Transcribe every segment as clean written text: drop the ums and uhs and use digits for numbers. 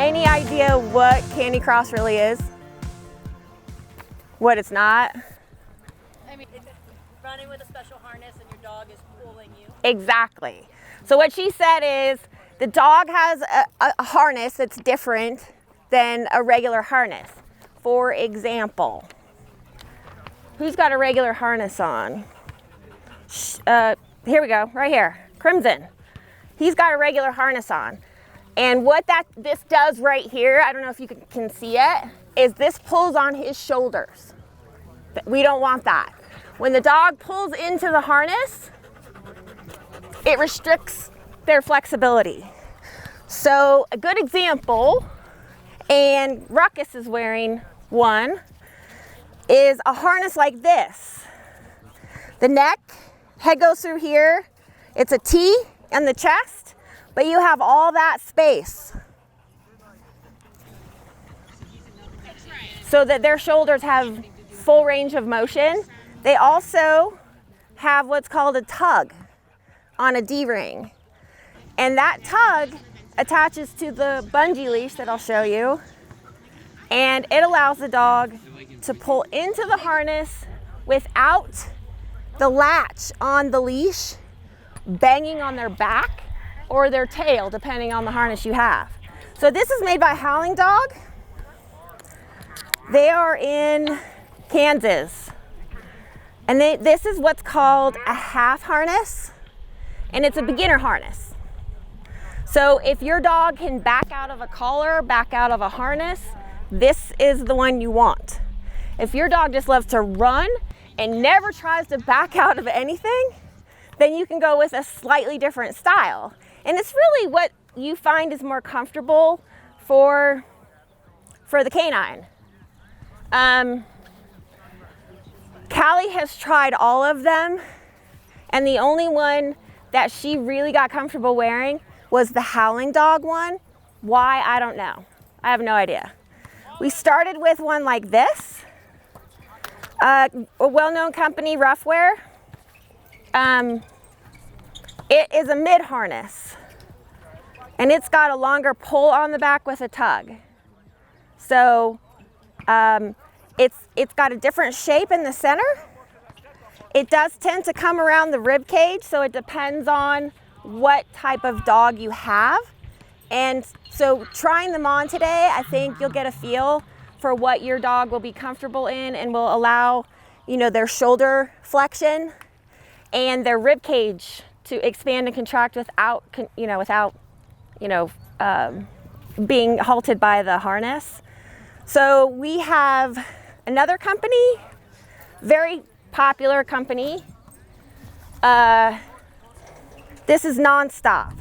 Any idea what Canicross really is? What it's not? I mean, it's running with a special harness and your dog is pulling you. Exactly. So what she said is the dog has a harness that's different than a regular harness. For example, who's got a regular harness on? Here we go, right here, Crimson. He's got a regular harness on. And what this does right here, I don't know if you can see it, is this pulls on his shoulders. We don't want that. When the dog pulls into the harness, it restricts their flexibility. So a good example, and Ruckus is wearing one, is a harness like this. The neck, head goes through here. It's a T in the chest, but you have all that space so that their shoulders have full range of motion. They also have what's called a tug on a D-ring. And that tug attaches to the bungee leash that I'll show you. And it allows the dog to pull into the harness without the latch on the leash banging on their back or their tail, depending on the harness you have. So this is made by Howling Dog. They are in Kansas. And this is what's called a half harness, and it's a beginner harness. So if your dog can back out of a collar, back out of a harness, this is the one you want. If your dog just loves to run and never tries to back out of anything, then you can go with a slightly different style. And it's really what you find is more comfortable for the canine. Callie has tried all of them, and the only one that she really got comfortable wearing was the Howling Dog one. Why, I don't know. I have no idea. We started with one like this, a well-known company, Roughwear. It is a mid harness, and it's got a longer pull on the back with a tug. So it's got a different shape in the center. It does tend to come around the rib cage, so it depends on what type of dog you have. And so trying them on today, I think you'll get a feel for what your dog will be comfortable in and will allow, their shoulder flexion and their rib cage to expand and contract without being halted by the harness. So we have another company, very popular company. This is Nonstop.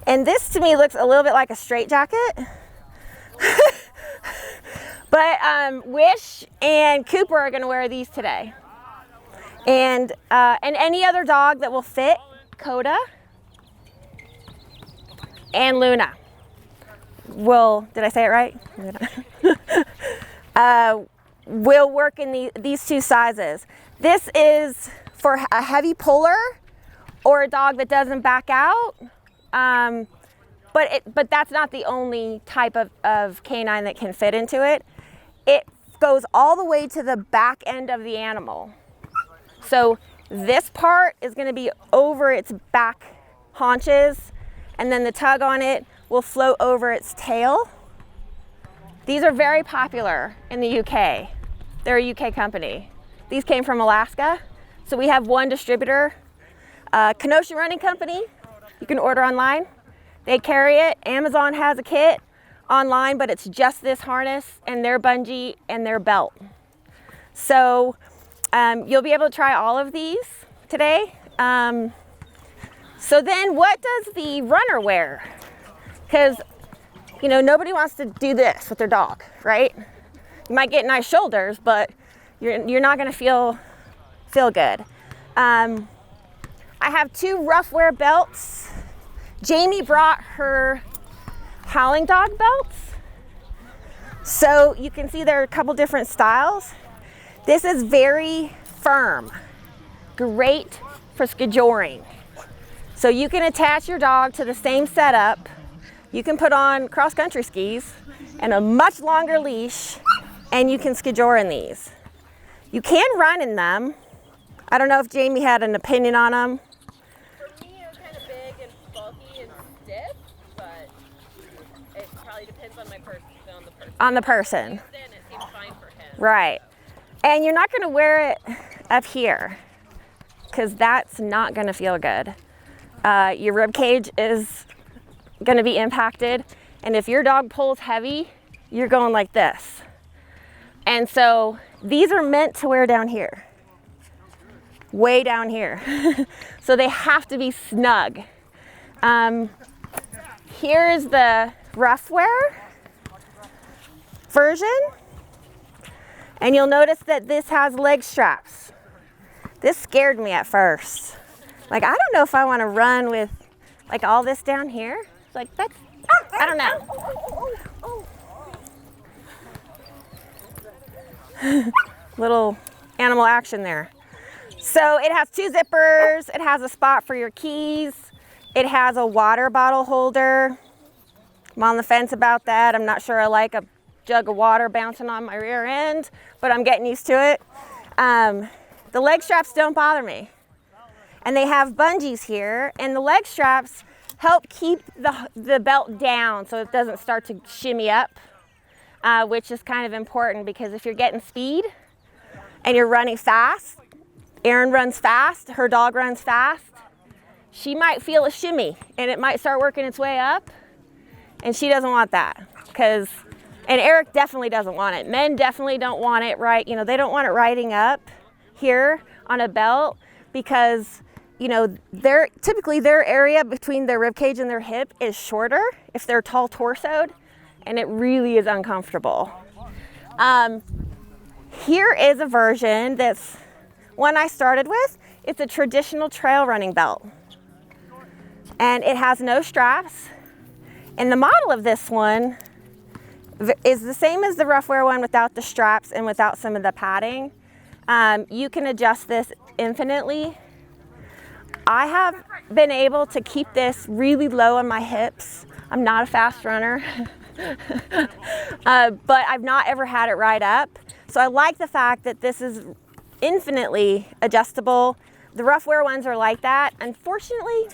And this to me looks a little bit like a straitjacket. But Wish and Cooper are gonna wear these today. And any other dog that will fit Coda and Luna did I say it right? Will work in these two sizes. This is for a heavy puller or a dog that doesn't back out. But that's not the only type of canine that can fit into it. It goes all the way to the back end of the animal. So this part is going to be over its back haunches, and then the tug on it will float over its tail. These are very popular in the UK. They're a UK company. These came from Alaska. So we have one distributor, Kenosha Running Company. You can order online. They carry it. Amazon has a kit online, but it's just this harness and their bungee and their belt. So you'll be able to try all of these today. So then what does the runner wear? Because, nobody wants to do this with their dog, right? You might get nice shoulders, but you're not going to feel good. I have two Roughwear belts. Jamie brought her Howling Dog belts. So you can see there are a couple different styles. This is very firm, great for scheduling. So you can attach your dog to the same setup You can put on cross-country skis and a much longer leash, and you can schedule in these. You can run in them. I don't know if Jamie had an opinion on them. For me, it was kind of big and bulky and stiff, but it probably depends on my person, on the person. On the person. It seemed fine for him. Right. And you're not going to wear it up here because that's not going to feel good. Your rib cage is going to be impacted, and if your dog pulls heavy, you're going like this. And so these are meant to wear down here, way down here. So they have to be snug. Here's the rough wear version, and you'll notice that this has leg straps. This scared me at first. Like, I don't know if I want to run with like all this down here. Like, that's, I don't know. Little animal action there. So it has 2 zippers. It has a spot for your keys. It has a water bottle holder. I'm on the fence about that. I'm not sure I like a jug of water bouncing on my rear end, but I'm getting used to it. The leg straps don't bother me. And they have bungees here, and the leg straps help keep the belt down so it doesn't start to shimmy up, which is kind of important because if you're getting speed and you're running fast, Erin runs fast, her dog runs fast, she might feel a shimmy and it might start working its way up, and she doesn't want that and Eric definitely doesn't want it. Men definitely don't want it they don't want it riding up here on a belt because typically their area between their rib cage and their hip is shorter if they're tall torsoed, and it really is uncomfortable. Here is a version that's one I started with. It's a traditional trail running belt, and it has no straps. And the model of this one is the same as the rough wear one without the straps and without some of the padding. You can adjust this infinitely. I have been able to keep this really low on my hips. I'm not a fast runner, but I've not ever had it ride up. So I like the fact that this is infinitely adjustable. The rough wear ones are like that. Unfortunately,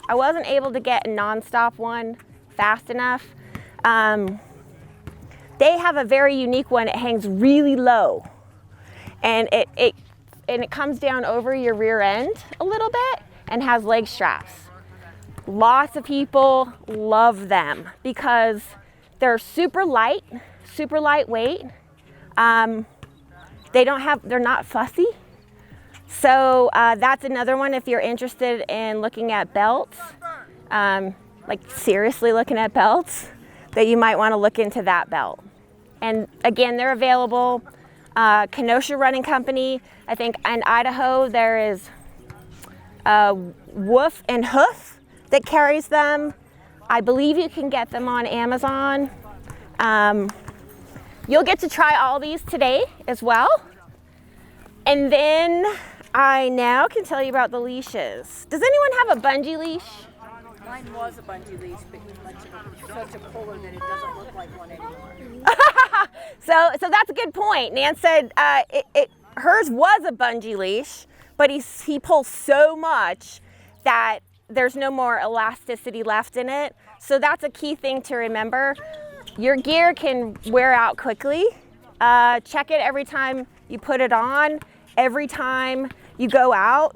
I wasn't able to get a nonstop one fast enough. They have a very unique one. It hangs really low, and it comes down over your rear end a little bit and has leg straps. Lots of people love them because they're super lightweight. They're not fussy. So that's another one if you're interested in looking at belts, like seriously looking at belts, that you might want to look into that belt. And again, they're available. Kenosha Running Company, I think in Idaho there is Woof and Hoof that carries them. I believe you can get them on Amazon. You'll get to try all these today as well. And then I now can tell you about the leashes. Does anyone have a bungee leash? Mine was a bungee leash, but such a puller that it doesn't look like one anymore. So that's a good point. Nan said hers was a bungee leash, but he pulls so much that there's no more elasticity left in it. So that's a key thing to remember. Your gear can wear out quickly. Check it every time you put it on, every time you go out.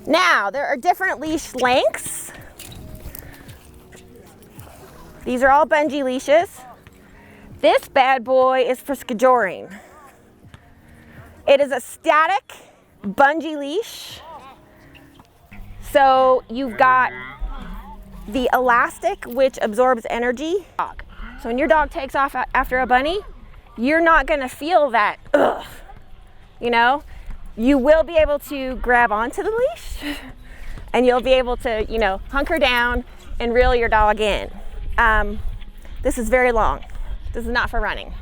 Now, there are different leash lengths. These are all bungee leashes. This bad boy is for scheduling. It is a static bungee leash. So you've got the elastic, which absorbs energy. So when your dog takes off after a bunny, you're not gonna feel that, ugh, You will be able to grab onto the leash and you'll be able to, hunker down and reel your dog in. This is very long. This is not for running.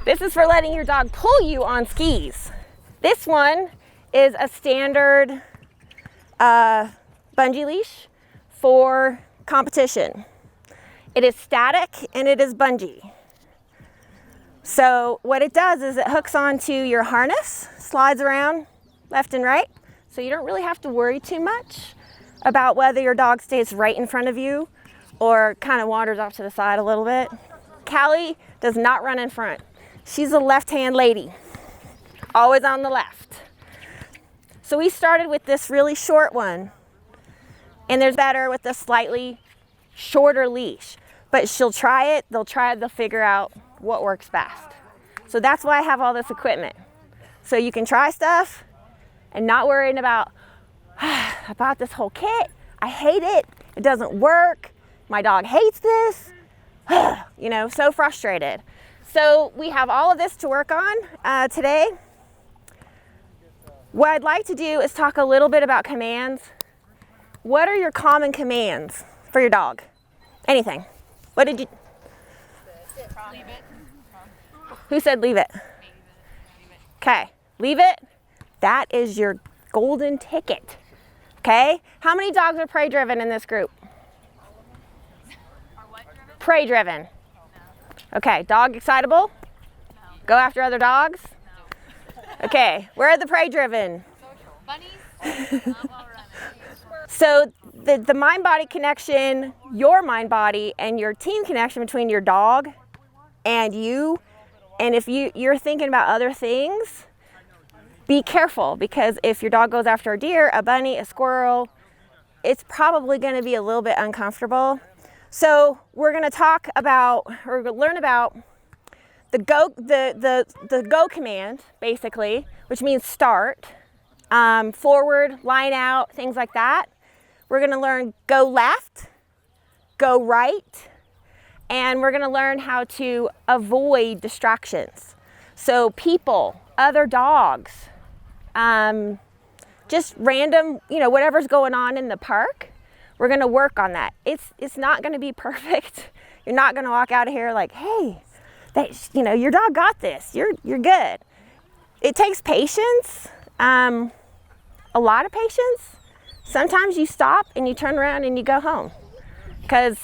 This is for letting your dog pull you on skis. This one is a standard bungee leash for competition. It is static and it is bungee. So what it does is it hooks onto your harness, slides around left and right, so you don't really have to worry too much about whether your dog stays right in front of you or kind of wanders off to the side a little bit. Callie does not run in front. She's a left-hand lady, always on the left. So we started with this really short one, and there's better with the slightly shorter leash, but she'll try it, they'll figure out what works best. So that's why I have all this equipment. So you can try stuff and not worrying about, I bought this whole kit, I hate it, it doesn't work, my dog hates this, you know, so frustrated. So we have all of this to work on today. What I'd like to do is talk a little bit about commands. What are your common commands for your dog? Anything. What did you? Leave it. Who said leave it? Okay, leave it. That is your golden ticket. Okay, how many dogs are prey driven in this group? Prey driven. Okay, dog excitable? Go after other dogs? Okay, where are the prey driven? Bunnies? So the mind-body connection, your mind-body and your team connection between your dog and you, and if you're thinking about other things, be careful, because if your dog goes after a deer, a bunny, a squirrel, it's probably going to be a little bit uncomfortable. So we're going to talk about, or we're going to learn about the go command, basically, which means start, forward, line out, things like that. We're going to learn go left, go right, and we're going to learn how to avoid distractions. So people, other dogs, just random, you know, whatever's going on in the park, we're going to work on that. It's not going to be perfect. You're not going to walk out of here like, hey, you know, your dog got this. You're good. It takes patience, a lot of patience. Sometimes you stop and you turn around and you go home, because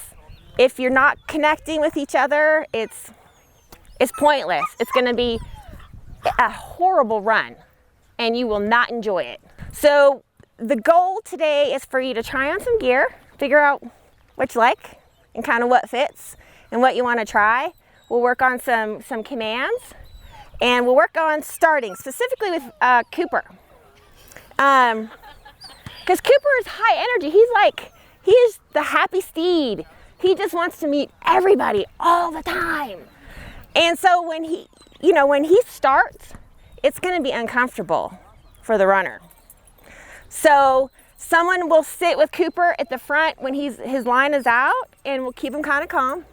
if you're not connecting with each other, it's pointless. It's going to be a horrible run and you will not enjoy it. So the goal today is for you to try on some gear, figure out what you like and kind of what fits and what you want to try. We'll work on some commands, and we'll work on starting specifically with Cooper. Because Cooper is high energy. He is the happy steed. He just wants to meet everybody all the time. And so when he starts, it's going to be uncomfortable for the runner. So someone will sit with Cooper at the front when his line is out, and we'll keep him kind of calm,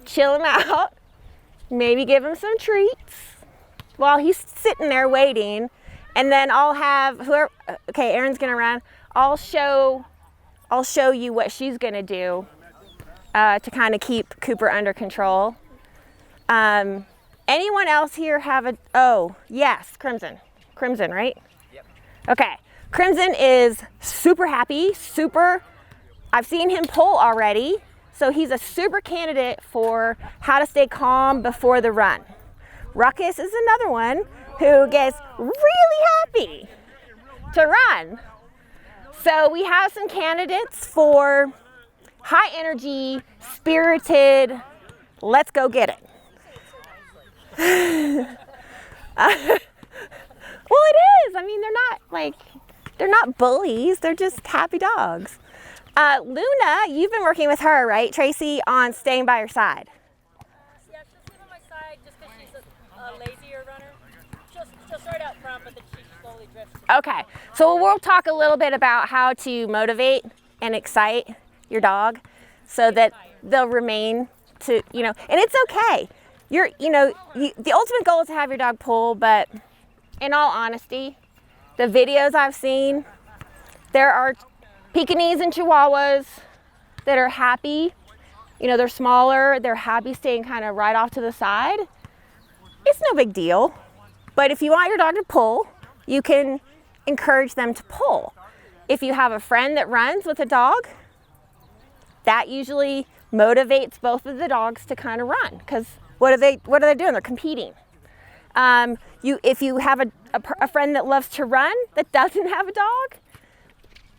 chill him out, maybe give him some treats while he's sitting there waiting. And then I'll have whoever, okay, Erin's gonna run. I'll show you what she's gonna do to kind of keep Cooper under control. Anyone else here have oh yes, Crimson, right? Yep. Okay, Crimson is super happy, I've seen him pull already, so he's a super candidate for how to stay calm before the run. Ruckus is another one who gets really happy to run. So we have some candidates for high energy, spirited, let's go get it. Well, it is. I mean, they're not bullies. They're just happy dogs. Luna, you've been working with her, right, Tracy, on staying by your side. Yeah, she'll sit on my side just because she's a lazier runner. She'll start out front, but then she slowly drifts. Okay, so we'll talk a little bit about how to motivate and excite your dog so that they'll remain to, you know, and it's okay. The ultimate goal is to have your dog pull, but in all honesty, the videos I've seen, there are Pekingese and Chihuahuas that are happy. You know, they're smaller, they're happy staying kind of right off to the side. It's no big deal. But if you want your dog to pull, you can encourage them to pull. If you have a friend that runs with a dog, that usually motivates both of the dogs to kind of run, because what are they doing? They're competing. If you have a friend that loves to run that doesn't have a dog,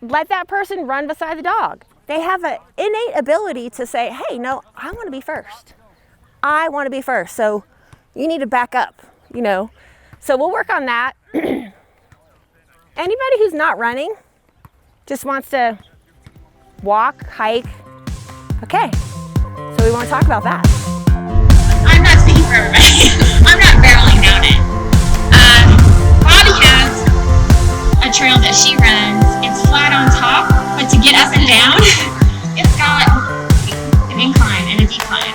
let that person run beside the dog. They have an innate ability to say, hey, no, I want to be first. I want to be first. So you need to back up, you know. So we'll work on that. Anybody who's not running, just wants to walk, hike. Okay, so we want to talk about that. I'm not speaking for everybody. I'm not barreling down it. Bobby has a trail that she runs. It's flat on top, but to get up and down, it's got an incline and a decline.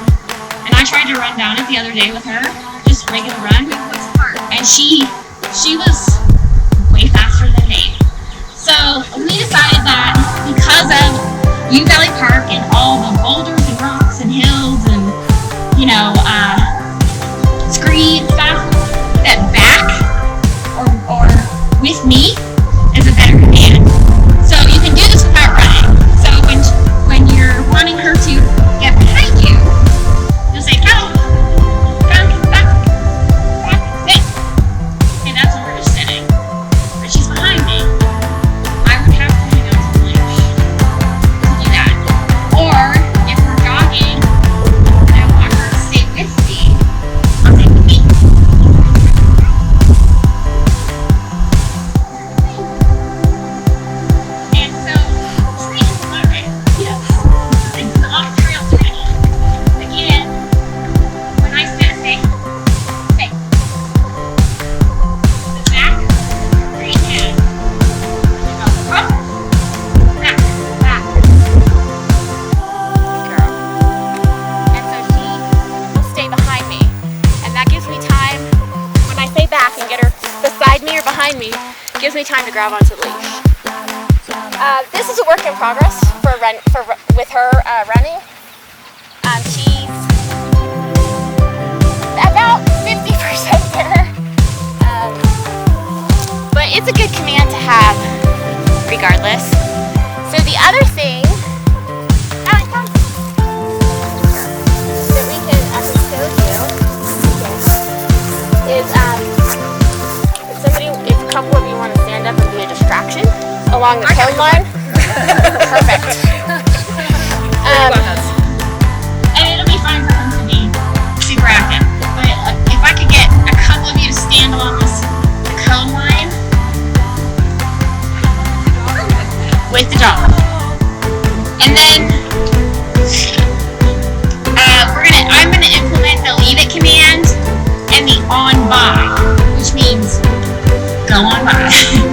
And I tried to run down it the other day with her, just regular run, and she was way faster than me. So we decided that because of U Valley Park and all the boulders and rocks and hills and, you know, screen stuff, that back or with me is a better command. So you can do this without running. So when you're wanting her to get behind you, you'll say, go, back, sit. Okay, that's when we're just sitting. But she's behind me. I would have to hang on to the leash to do that. Or if we're jogging and I want her to stay with me, I'll say, with me. And so, training is not right. Yes. This is off-trail training. Again, when I say, hey. The back, straight hand. You go up, back. Girl. And so she will stay behind me. And that gives me time, when I say back and get her beside me or behind me, gives me time to grab onto the leash. This is a work in progress with her running. She's about 50% there. But it's a good command to have regardless. So the other thing that we can actually show you is if a couple of you want to stand up and be a distraction along the cone line. Perfect. And it'll be fine for them to be super active. But if I could get a couple of you to stand along the cone line with the dog. And then I'm gonna implement the leave it command and the on by, which means go on by.